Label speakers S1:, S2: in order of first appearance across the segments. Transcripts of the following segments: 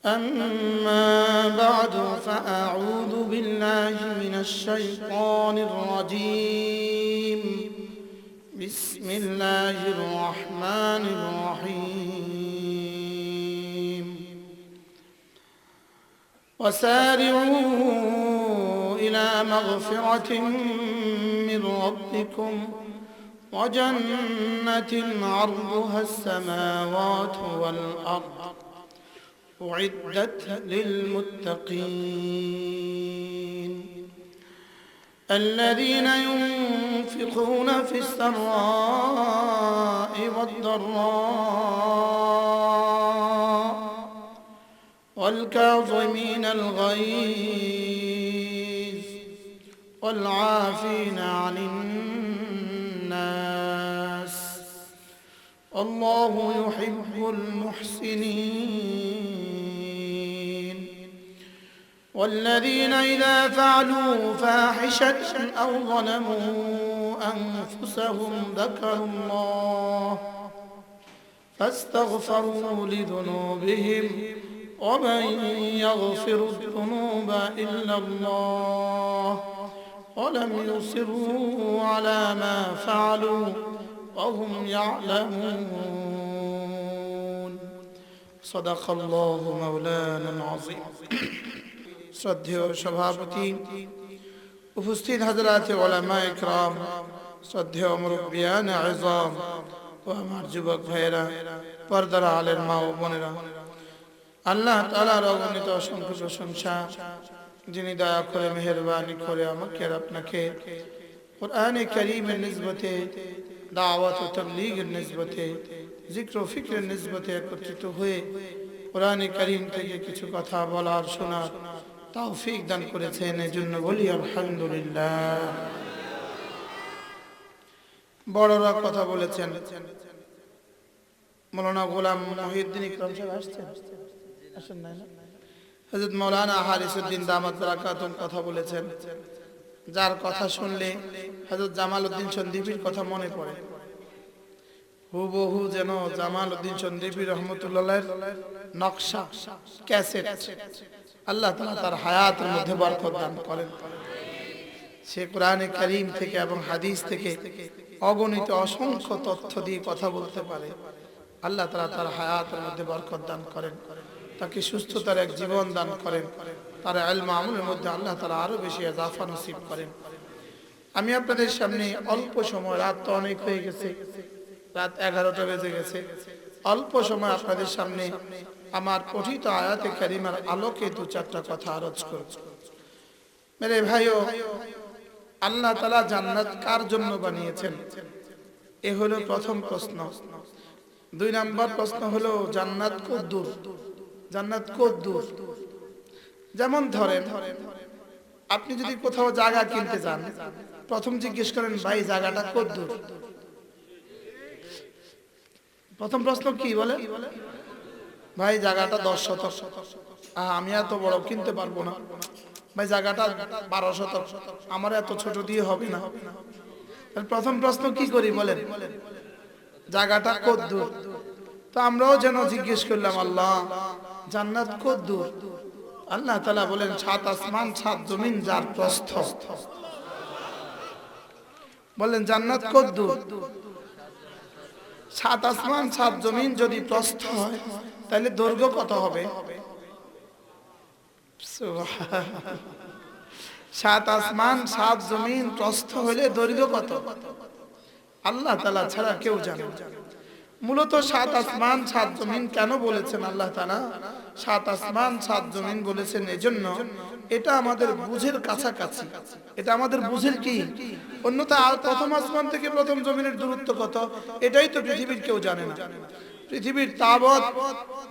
S1: أما بعد فأعوذ بالله من الشيطان الرجيم. بسم الله الرحمن الرحيم. وسارعوا إلى مغفرة من ربكم وجنة عرضها السماوات والأرض أعدت للمتقين الذين ينفقون في السراء والضراء والكاظمين الغيظ والعافين عن الناس والله يحب المحسنين والذين إذا فعلوا فاحشة أو ظلموا أنفسهم ذكروا الله فاستغفروا لذنوبهم ومن يغفر الذنوب إلا الله ولم يصروا على ما فعلوا وهم يعلمون صدق الله مولانا العظيم. শ্রদ্ধেয় সভাপতি, উপস্থিত হযরত উলামা ইকরাম, শ্রদ্ধেয় মুরব্বিয়ান আযম ও আমার যুবক ভাইয়েরা, পর্দার আলের মা ও বোনেরা, আল্লাহ তাআলার অগণিত অসংখ্য প্রশংসা, যিনি দয়া করে মেহেরবানি করে আমাকে আর আপনাকে কোরআনে কারীমের নিসবতে, দাওয়াত ও তাবলীগের নিসবতে, জিক্র ও ফিকরের নিসবতে একত্রিত হয়ে কোরআনে কারীম থেকে কিছু কথা বলার শোনার তৌফিক দান করেছেন, এজন্য বলি আলহামদুলিল্লাহ। বড়রা কথা বলেছেন, মাওলানা গোলাম মহিউদ্দিন ইকরাম সাহেব আসেন না, হযরত মাওলানা হারিসউদ্দিন দামাত বারাকাতুম কথা বলেছেন, যার কথা শুনলে হযরত জামালউদ্দিন সন্দ্বীপীর কথা মনে পড়ে। হুবহু যেন জামালউদ্দিন সন্দ্বীপী রহমতুল্লাহর নকশা ক্যাসেট। আল্লাহ তাআলা তার হায়াতের মধ্যে বরকত দান করেন। সে কোরআনে কারীম থেকে এবং হাদিস থেকে অগণিত অসংখ্য তথ্য দিয়ে কথা বলতে পারে। আল্লাহ তাআলা তার হায়াতের মধ্যে বরকত দান করেন, তাকে সুস্থতার এক জীবন দান করেন, তার ইলম আমলের মধ্যে আল্লাহ তাআলা আরো বেশি ইজাফা নসিব করেন। আমি আপনাদের সামনে অল্প সময়, রাত তো অনেক হয়ে গেছে, রাত 11টা বেজে গেছে, অল্প সময় আপনাদের সামনে আমার পঠিত আয়াতে কারিমার আলোকে দু চারটা কথা আরজ করব। মেরে ভাইও, আল্লাহ তাআলা জান্নাত কার জন্য বানিয়েছেন? এ হলো প্রথম প্রশ্ন। 2 নাম্বার প্রশ্ন হলো জান্নাত কতদূর? জান্নাত কতদূর? যেমন ধরেন, আপনি যদি কোথাও জায়গা কিনতে যান, প্রথম জিজ্ঞেস করেন, ভাই জায়গাটা কতদূর? প্রথম প্রশ্ন কি বলে? ভাই জায়গাটা 10 শতক। আমি এত বড় কিনতে পারবো না। ভাই জায়গাটা 12 শতক, আমার এত ছোট দিয়ে হবে না। প্রথম প্রশ্ন কি করি বলেন? জায়গাটা কতদূর? তো আমরাও যেন জিজ্ঞেস করলাম, আল্লাহ জান্নাত কতদূর? আল্লাহ তাআলা বলেন, 7 আসমান 7 জমিন যার প্রস্থ। বলেন জান্নাত কতদূর? 7 আসমান 7 জমিন যদি প্রস্থ হয়, তাহলে দৈর্ঘ্য কত হবে? 7 আসমান 7 জমিন প্রস্থ হলে দৈর্ঘ্য কত? আল্লাহ তাআলা ছাড়া কেউ জানে না। মূলত 7 আসমান 7 জমিন কেন বলেছেন আল্লাহ তাআলা? 7 আসমান 7 জমিন বলেছেন এজন্য, এটা আমাদের বুঝের কাছাকাছি, এটা আমাদের বুঝের কি। অন্যথা প্রথম আসমান থেকে প্রথম জমিনের দূরত্ব কত, এটাই তো পৃথিবীর কেউ জানে না। পৃথিবীর তাবৎ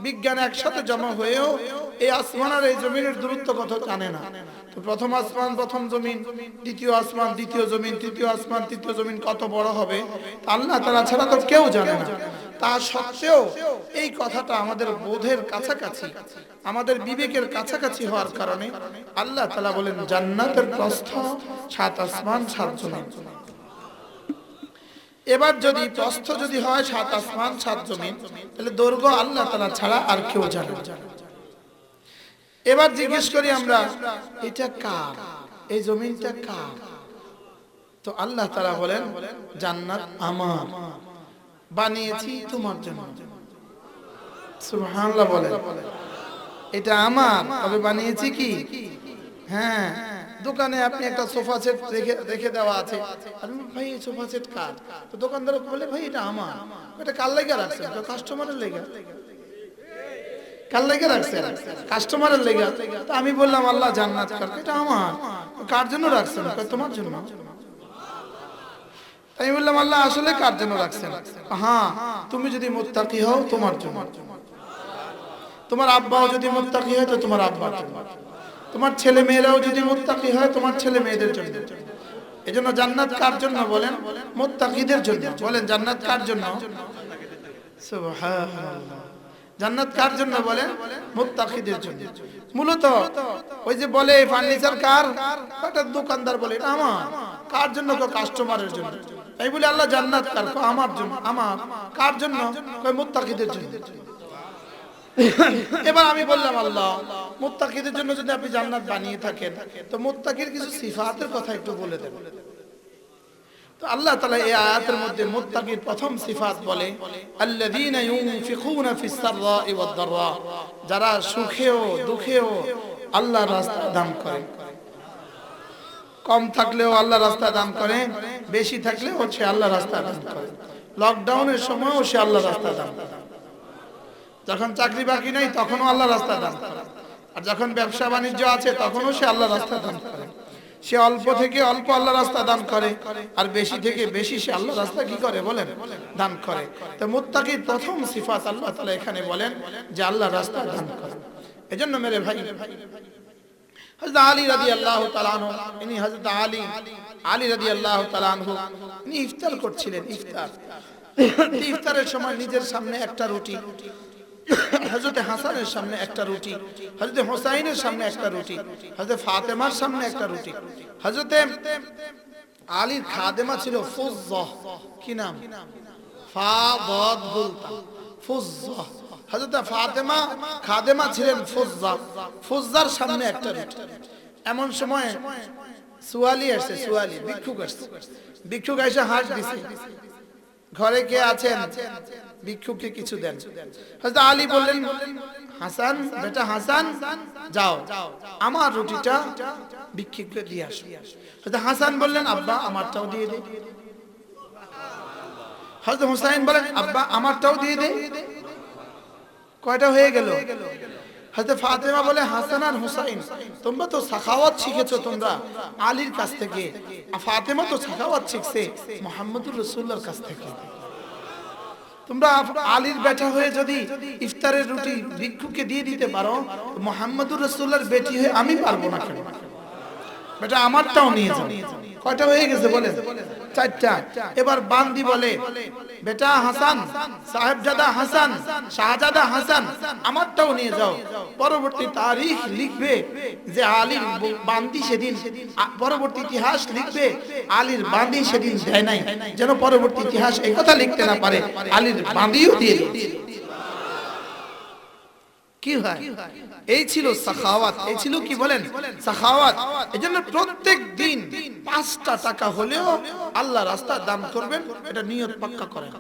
S1: বিজ্ঞান একসাথে জমা হয়েও এই আসমান আর এই জমিনের দূরত্ব কত জানে না। তো প্রথম আসমান প্রথম জমিন, দ্বিতীয় আসমান দ্বিতীয় জমিন, তৃতীয় আসমান তৃতীয় জমিন কত বড় হবে আল্লাহ তাআলা ছাড়া তো কেউ জানে না। তা সত্ত্বেও এই কথাটা আমাদের বোধের কাছাকাছি, আমাদের বিবেকের কাছাকাছি হওয়ার কারণে আল্লাহ তাআলা বলেন জান্নাতের প্রস্থ 7 আসমান 7 জমিন। এবার যদি প্রস্থ যদি হয় 7 আসমান 7 জমিন, তাহলে দৈর্ঘ্য আল্লাহ তাআলা ছাড়া আর কেউ জানে না। এবার জিজ্ঞেস করি আমরা, এটা কার? এই জমিনটা কার? তো আল্লাহ তাআলা বলেন, জান্নাত আমার, বানিয়েছি তোমার জন্য। সুবহানাল্লাহ বলেন। এটা আমার, তবে বানিয়েছি কি? হ্যাঁ, দোকানে আপনি একটা সোফা সেট রেখে দেওয়া আছে, আমি ভাই এই সোফা সেট কার? তো দোকানদার বলে, ভাই এটা আমার। এটা কার লাগা রাখছেন? কাস্টমারের লাগা। কার লাগা রাখছেন? কাস্টমারের লাগা। তো আমি বললাম, আল্লাহ জান্নাত কার? এটা আমার। কার জন্য রাখছেন? তোমার জন্য। আমি বললাম, আল্লাহ আসলে কার জন্য রাখছেন? হ্যাঁ, তুমি যদি মুত্তাকি হও তোমার জন্য, তোমার আব্বাও যদি মুত্তাকি হয় তো তোমার আব্বার জন্য, তোমার ছেলে মেয়েরাও যদি মুত্তাকি হয় তোমার ছেলে মেয়েদের জন্য। এজন্য জান্নাত কার জন্য বলেন? মুত্তাকিদের জন্য। বলেন জান্নাত কার জন্য? সুবহানাল্লাহ। জান্নাত কার জন্য বলেন? মুত্তাকিদের জন্য। মূলত ওই যে বলে ফার্নিচার কার, একটা দোকানদার বলে এটা আমার। কার জন্য? কাস্টমারের জন্য। তাই বলে আল্লাহ জান্নাত কার? আমার জন্য। আমার কার জন্য? মুত্তাকিদের জন্য। এবার আমি বললাম, আল্লাহ মুত্তাকিদের জন্য যদি আপনি জান্নাত বানিয়ে থাকেন, তো মুত্তাকির কিছু সিফাতের কথা একটু বলে দেন। তো আল্লাহ তাআলা এই আয়াতের মধ্যে মুত্তাকির প্রথম সিফাত বলে, আল্লাযীনা ইউনফিকুনা ফিস সাররাই ওয়াদ দাররা, যারা সুখেও দুঃখেও আল্লাহর রাস্তায় দান করে। কম থাকলেও আল্লাহর রাস্তায় দান করে, বেশি থাকলেও সে আল্লাহর রাস্তায় দান করে। লকডাউনের সময়ও সে আল্লাহর রাস্তায় দান করে। যখন চাকরি বাকরি নাই তখনও আল্লাহ রাস্তা দান করে, আর যখন ব্যবসা বাণিজ্য আছে তখনও সে আল্লাহ রাস্তা দান করে। সে অল্প থেকে অল্প আল্লাহ রাস্তা দান করে, আর বেশি থেকে বেশি সে আল্লাহ রাস্তা কি করে বলেন? দান করে। তো মুত্তাকির প্রথম সিফাত আল্লাহ তাআলা এখানে বলেন যে আল্লাহ রাস্তা দান করে। এজন্য মেরে ভাই, হযরত আলী রাদিয়াল্লাহু তাআলা আনহু, ইনি হযরত আলী রাদিয়াল্লাহু তাআলা আনহু, ইনি ইফতার করছিলেন। ইফতারের সময় নিজের সামনে একটা রুটি, হযরত হাসানের সামনে একটা রুটি, হযরত হুসাইনের সামনে একটা রুটি, হযরত ফাতেমার সামনে একটা রুটি। হযরত আলীর খাদেমা ছিল ফুজ্জাহ। কি নাম? ফাদাদ বুলতা, ফুজ্জাহ। হযরত ফাতেমা খাদেমা ছিলেন ফুজ্জাহ। ফুজ্জার সামনে একটা রুটি। এমন সময় সুয়ালি আসছে, সুয়ালি ভিক্ষুক আসছে। ভিক্ষুক এসে হাত দিছে, ঘরে কে আছেন? ভিক্ষুককে কিছু দেন। হযরত আলী বললেন, হাসান, বেটা হাসান, যাও আমার রুটিটা ভিক্ষুককে দিয়ে আসো। হযরত হাসান বললেন, আব্বা আমারটাও দিয়ে দে। হযরত হুসাইন বলেন, আব্বা আমারটাও দিয়ে দে। কয়টা হয়ে গেল? হযরত ফাতেমা বলে, হাসান আর হুসাইন, তোমরা তো সাখাওয়াত শিখেছো তোমরা আলীর কাছ থেকে, আর ফাতেমা তো সাখাওয়াত শিখছে মুহাম্মদুর রাসূলুল্লাহর কাছ থেকে। তোমরা আলীর বেটা হয়ে যদি ইফতারের রুটি ভিক্ষুককে দিয়ে দিতে পারো, মুহাম্মদুর রাসূলুল্লাহর বেটি হয়ে আমি পারবো না কেন? বেটা আমারটাও নিয়ে যাও। কয়টা হয়ে গেছে বলেন? চারটা। এবার বান্দি বলে, বেটা হাসান, সাহেবজাদা হাসান, শাহজাদা হাসান, আমারটাও নিয়ে যাও। পরবর্তী তারিখ লিখবে যে আলীর বান্দি সেদিন, পরবর্তী ইতিহাস লিখবে আলীর বান্দি সেদিন দেয় নাই, যেন পরবর্তী ইতিহাস এই কথা লিখতে না পারে আলীর বান্দিও দিয়ে দিয়েছে। কি হয়? এই ছিল সাখাওয়াত। এই ছিল কি বলেন? সাখাওয়াত। এজন্য প্রত্যেক দিন 5টা টাকা হলেও আল্লাহ রাস্তায় দান করবেন, এটা নিয়ত পাক্কা করেন।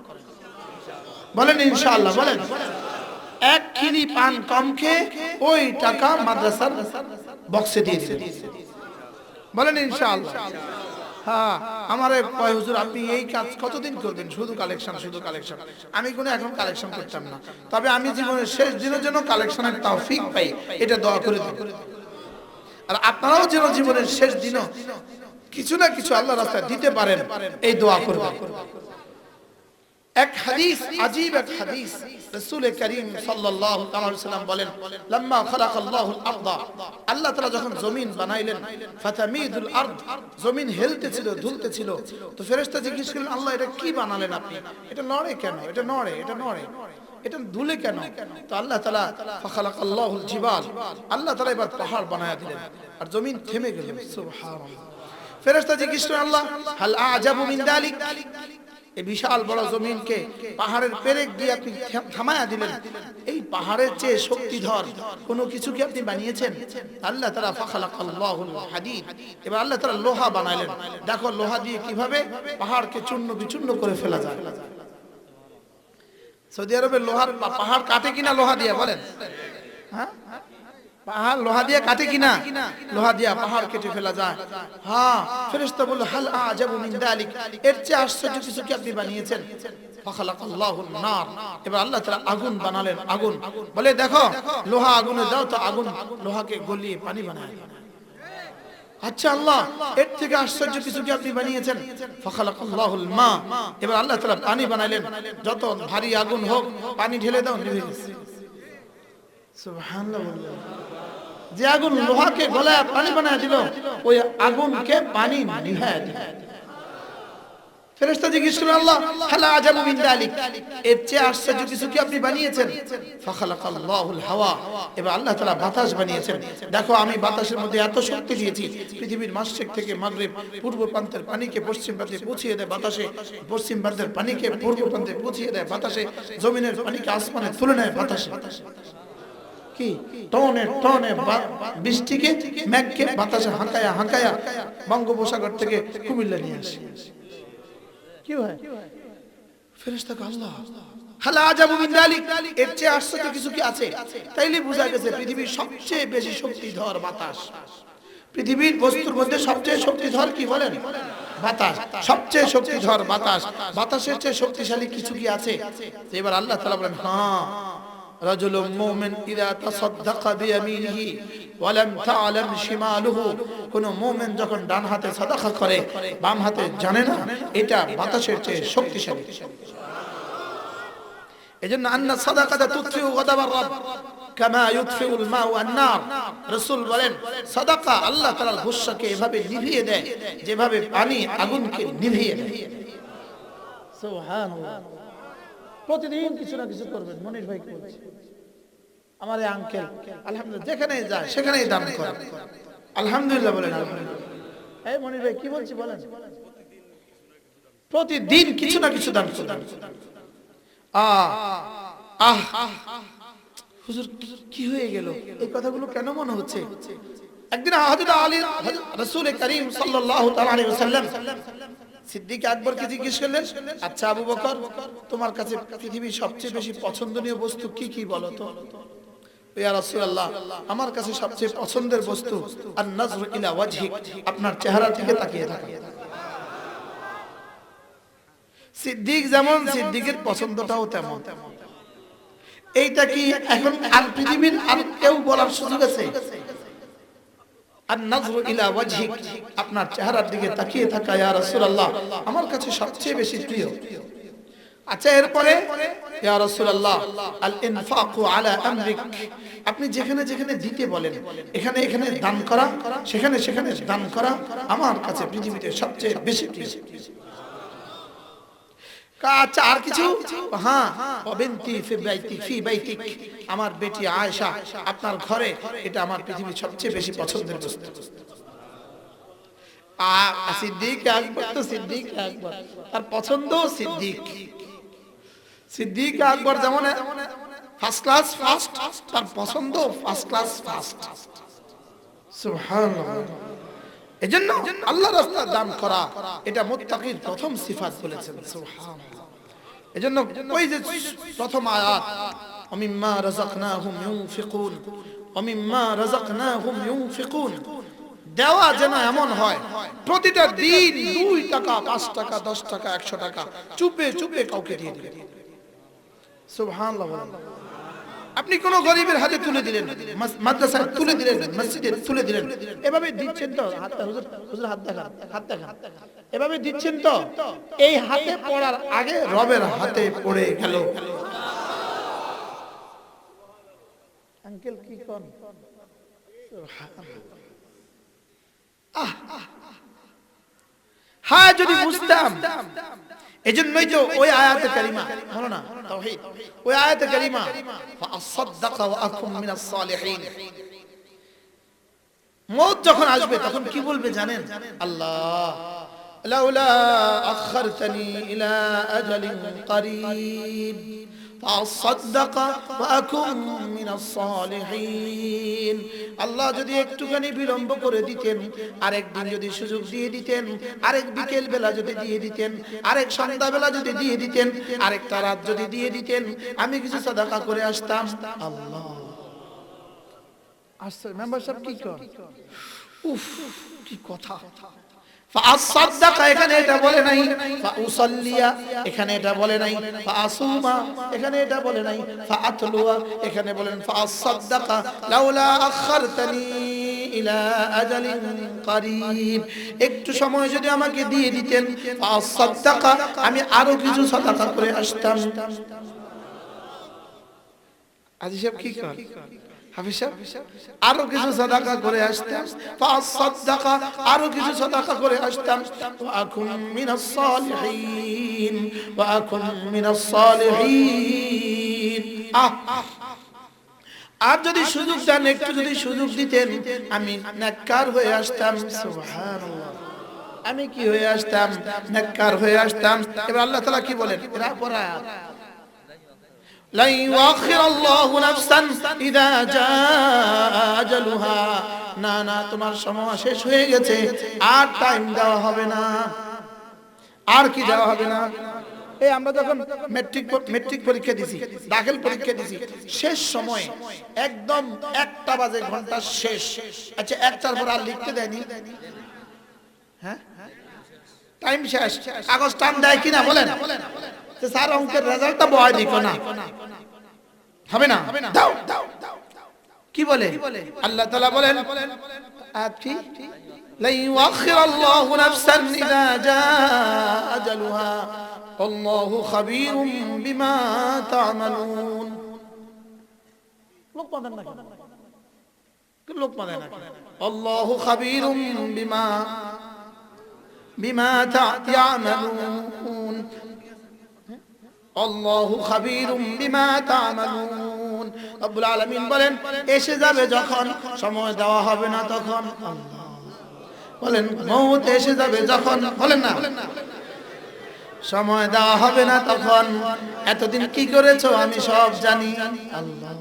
S1: বলেন ইনশাআল্লাহ। বলেন, এক খিলি পান কম খেয়ে ওই টাকা মাদ্রাসার বক্সে দিয়ে দিবেন। বলেন ইনশাআল্লাহ। হ্যাঁ, আমারে কয় হুজুর আপনি এই কাজ কতদিন করবেন? শুধু কালেকশন, শুধু কালেকশন। আমি কোনো এখন কালেকশন করতাম না, তবে আমি জীবনের শেষ দিনের জন্য কালেকশনের তৌফিক পাই, এটা দোয়া করে দেব। আর আপনারাও যেন জীবনের শেষ দিনও কিছু না কিছু আল্লাহর রাস্তায় দিতে পারেন, এই দোয়া করবেন। এক হাদিস, আজীব এক হাদিস, রাসূল করিম সাল্লাল্লাহু আলাইহি ওয়াসাল্লাম বলেন, লাম্মা খালাকাল্লাহুল আরদা, আল্লাহ তাআলা যখন জমিন বানাইলেন, ফাতামিদুল আরদ, জমিন হেলতেছিল, দুলতেছিল। তো ফেরেশতা জিজ্ঞেস করলেন, আল্লাহ এটা কি বানালেন আপনি? এটা নড়ে কেন? এটা নড়ে, এটা নড়ে, এটা দুলে কেন? তো আল্লাহ তাআলা ফাখালাকাল্লাহুল জিবাল, আল্লাহ তাআলা এবার পাহাড় বানায়া দিলেন, আর জমিন থেমে গেল। সুবহানাল্লাহ। ফেরেশতা জিজ্ঞেস করলেন, আল্লাহ হাল আজাবু মিন যালিক, এই বিশাল বড় জমিনকে পাহাড়ের পেরেক দিয়ে আপনি থামায়া দিলেন। এই পাহাড়ের চেয়ে শক্তিধর কোনো কিছু কি আপনি বানিয়েছেন? আল্লাহ তাআলা ফাখালাকাল্লাহুল হাদিদ, এবার আল্লাহ তাআলা লোহা বানাইলেন। দেখো লোহা দিয়ে কিভাবে পাহাড়কে চূর্ণ বিচূর্ণ করে ফেলা যায়। সৌদি আরবের লোহার পাহাড় কাটে কিনা লোহা দিয়ে, বলেন? হ্যাঁ, পাহাড় লোহা দিয়ে কাটে কিনা? লোহা দিয়ে পাহাড় কেটে ফেলা যায়। হ্যাঁ, ফেরেশতা বলল হাল আজাবু মিন যালিক, এর চেয়ে আশ্চর্য কিছু কি আপনি বানিয়েছেন? ফাখালাকাল্লাহুন নার, এবার আল্লাহ তাআলা আগুন বানালেন। আগুন বলে দেখো লোহা আগুনে দাও তো আগুন লোহাকে গলিয়ে পানি বানায়। আচ্ছা আল্লাহ, এর থেকে আশ্চর্য কিছু কি আপনি বানিয়েছেন? ফাখালাকাল্লাহুল মা, এবার আল্লাহ তাআলা পানি বানাইলেন। যত ভারী আগুন হোক পানি ঢেলে দাও, নিভে গেছে। সুবহানাল্লাহ। যে আগুন লোহাকে গলায় পানি বানায় দিল, ওই আগুনকে পানি নিভায় দিল। ফেরেশতা জিজ্ঞেস করলেন আল্লাহ হাল আজাবু মিন যালিক, এর চেয়ে আশ্চর্য কিছু কি আপনি বানিয়েছেন? ফাখালাকাল্লাহুল হাওয়া, এবার আল্লাহ তাআলা বাতাস বানিয়েছেন। দেখো আমি বাতাসের মধ্যে এত শক্তি দিয়েছি, পৃথিবীর মাশরিক থেকে মাগরিব, পূর্ব প্রান্তের পানিকে পশ্চিম প্রান্তে পৌঁছিয়ে দেয় বাতাসে, পশ্চিম প্রান্তের পানিকে পূর্ব প্রান্তে পৌঁছিয়ে দেয় বাতাসে, জমিনের পানিকে আসমানে তুলে নেয় বাতাসে। কি টনে টনে বৃষ্টিকে মেঘকে বাতাসে হাঁকায়া হাঁকায়া বঙ্গোপসাগর থেকে কুমিল্লা নিয়ে আসে। কি হয়? ফেরেশতা আল্লাহ হাল আজাবু মিন যালিক, এর চেয়ে আশ্চর্য কিছু কি আছে? তাইলে বোঝা গেছে পৃথিবীর সবচেয়ে বেশি শক্তিধর বাতাস। পৃথিবীর বস্তুর মধ্যে সবচেয়ে শক্তিধর কি বলেন? বাতাস। সবচেয়ে শক্তিধর বাতাস। বাতাসের চেয়ে শক্তিশালী কিছু কি আছে? এবার আল্লাহ তাআলা বলেন হ্যাঁ, রাজুলুম মুমিন ইযা তাসাদদাকা বিয়ামিনিহি ওয়া লাম তা'লাম শিমালুহু, কোন মুমিন যখন ডান হাতে সাদাকা করে বাম হাতে জানে না, এটা বাতাসের চেয়ে শক্তিশালী। এজন্য আন্না সাদাকাতা তুতফিউ গাদাবার রাব কামা ইউতফিউল মাউ আন-নার, রাসূল বলেন সাদাকা আল্লাহ তাআলার গুসাকে এভাবে নিভিয়ে দেয় যেভাবে পানি আগুনকে নিভিয়ে দেয়। সুবহানাল্লাহ। প্রতিদিন কিছু না কিছু করবেন। মনির ভাই বলছে, আমার এই আঙ্কেল আলহামদুলিল্লাহ যেখানে যায় সেখানেই দান করে। আলহামদুলিল্লাহ বলেন আলহামদুলিল্লাহ। এই মনির ভাই কি বলছি বলেন? প্রতিদিন কিছু না কিছু দান করেন। হুজুর কি হয়ে গেল? এই কথাগুলো কেন মনে হচ্ছে? একদিন হযরত আলী রাসূল করিম সাল্লাল্লাহু তাআলা আলাইহি ওয়াসাল্লাম সিদ্দিক আকবরকে জিজ্ঞেস করলেন, আচ্ছা আবু বকর, তোমার কাছে পৃথিবীর সবচেয়ে বেশি পছন্দনীয় বস্তু কি কি বলো তো? ইয়া রাসূলুল্লাহ, আমার কাছে সবচেয়ে পছন্দের বস্তু আন নাজরু ইলা ওয়াজহিক, আপনার চেহারা দিকে তাকিয়ে থাকা। সিদ্দিক যেমন, সিদ্দিকের পছন্দটাও তেমন। এইটা কি এখন আর পৃথিবীর আর কেউ বলার সুযোগ আছে? আর নাজরু ইলা ওয়াজহিক, আপনার চেহারার দিকে তাকিয়ে থাকা ইয়া রাসূলুল্লাহ আমার কাছে সবচেয়ে বেশি প্রিয়। আচ্ছা এরপরে ইয়া রাসূলুল্লাহ আল ইনফাকু আলা আমরিক, আপনি যেখানে যেখানে দিতে বলেন, এখানে এখানে দান করা, সেখানে সেখানে দান করা আমার কাছে পৃথিবীতে সবচেয়ে বেশি প্রিয়। আচ্ছা আর কিছু? হ্যাঁ, বিনতি ফি বাইতিক, আমার বেটি আয়েশা আপনার ঘরে, এটা আমার পৃথিবীর সবচেয়ে বেশি পছন্দের বস্তু। সিদ্দিক আকবর তো সিদ্দিক আকবর, তার পছন্দ সিদ্দিক। সিদ্দিক আকবর যেমন ফার্স্ট ক্লাস ফার্স্ট, তার পছন্দ ফার্স্ট ক্লাস ফার্স্ট। সুবহানাল্লাহ। এজন্য আল্লাহর রাস্তায় দান করা এটা মুত্তাকির প্রথম সিফাত বলেছেন। সুবহানাল্লাহ। এজন্য ওই যে প্রথম আয়াত ওমিম্মা রাযাকনাহুম ইউনফিকুন, ওমিম্মা রাযাকনাহুম ইউনফিকুন, দেওয়া যেন এমন হয় প্রতিটা দিন 2 টাকা 5 টাকা 10 টাকা 100 টাকা চুপে চুপে কাউকে দিয়ে দিবেন। সুবহানাল্লাহ। আপনি কোন গরিবের হাতে তুলে দিলেন, মাদ্রাসায় তুলে দিলেন, মসজিদে তুলে দিলেন, এভাবে দিচ্ছেন তো? হুজুর হুজুর হাত দেখা, হাত দেখা, এভাবে দিচ্ছেন তো? এই হাতে পড়ার আগে রবের হাতে পড়ে গেল। আঙ্কেল কি কোন? হ্যাঁ যদি বুঝতাম। এজন্যই তো ওই আয়াতে কারিমা হলো না তাওহীদ, ওই আয়াতে কারিমা ফাসাদদাকা ওয়া আকুম মিনাস সালিহিন, মওত যখন আসবে তখন কি বলবে জানেন? আল্লাহ লাউলা আখারতানি ইলা আজালিন করিব ফাসাদদাক ওয়া আকুম মিনাস সালিহিন। আল্লাহ যদি একটুখানি বিলম্ব করে দিতেন, আরেকদিন যদি সুযোগ দিয়ে দিতেন, আরেক বিকেল বেলা যদি দিয়ে দিতেন, আরেক সন্ধ্যা বেলা যদি দিয়ে দিতেন, আরেকটা রাত যদি দিয়ে দিতেন, আমি কিছু সাদাকা করে আসতাম। আল্লাহ আসছে মেম্বার সাহেব কি কর, উফ কি কথা। ফাসাদদাকা এখানে এটা বলে নাই, ফাউসাল্লিয়া এখানে এটা বলে নাই, ফাসুমা এখানে এটা বলে নাই, ফাআতলুয়া এখানে বলেন ফাসাদদাকা লাউলা আখারতানি ইলা আজালিন করিব। একটু সময় যদি আমাকে দিয়ে দিতেন, ফাসাদদাকা আমি আরো কিছু সাদাকা করে আসতাম। আজি সাহেব কি কর, হাফিজ সাহেব আরো কিছু সাদাকা করে আসতাম, ফাসাদদাকা আরো কিছু সাদাকা করে আসতাম, ওয়া আকুম মিনাস সালিহিন, ওয়া আকুম মিনাস সালিহিন। আর যদি সুযোগ দেন, একটু যদি সুযোগ দিতেন, আমি নেককার হয়ে আসতাম। সুবহানাল্লাহ, আমি কি হয়ে আসতাম, নেককার হয়ে আসতাম। এবার আল্লাহ তাআলা কি বলেন, এরা পড়া লা ইউআখিরুল্লাহু নাফসান ইযা জাআ আজালুহা, না না তোমার সময় শেষ হয়ে গেছে, আর টাইম দেওয়া হবে না। আর কি দেওয়া হবে না? এই আমরা যখন মেট্রিক পরীক্ষা দিছি, দাখিল পরীক্ষা দিছি, শেষ সময় একদম 1টা বাজে ঘন্টা শেষ। আচ্ছা 1টার পর আর লিখতে দেয়নি, হ্যাঁ টাইম শেষ, কাগজ টান দেয় কিনা বলেন? স্যার অঙ্কের রেজাল্টটা বয় দিকো না, হবে না, দাও কি বলে আল্লাহ তাআলা বলেন, আপনি লা ইউআখিরুল্লাহু নাফসান ইযা জাআ আজালুহা আল্লাহু খাবীরুম বিমা তা'মালুন। লোক পাবেন না, লোক পাবেন না, আল্লাহু খাবীরুম বিমা তা'মালুন, আল্লাহু খাবীরুম বিমা তা'মালুন। রব্বুল আলামিন বলেন, এসে যাবে যখন, সময় দেওয়া হবে না তখন। আল্লাহ বলেন, মউত এসে যাবে যখন, বলেন না সময় দেওয়া হবে না তখন। এতদিন কি করেছো আমি সব জানি। আল্লাহ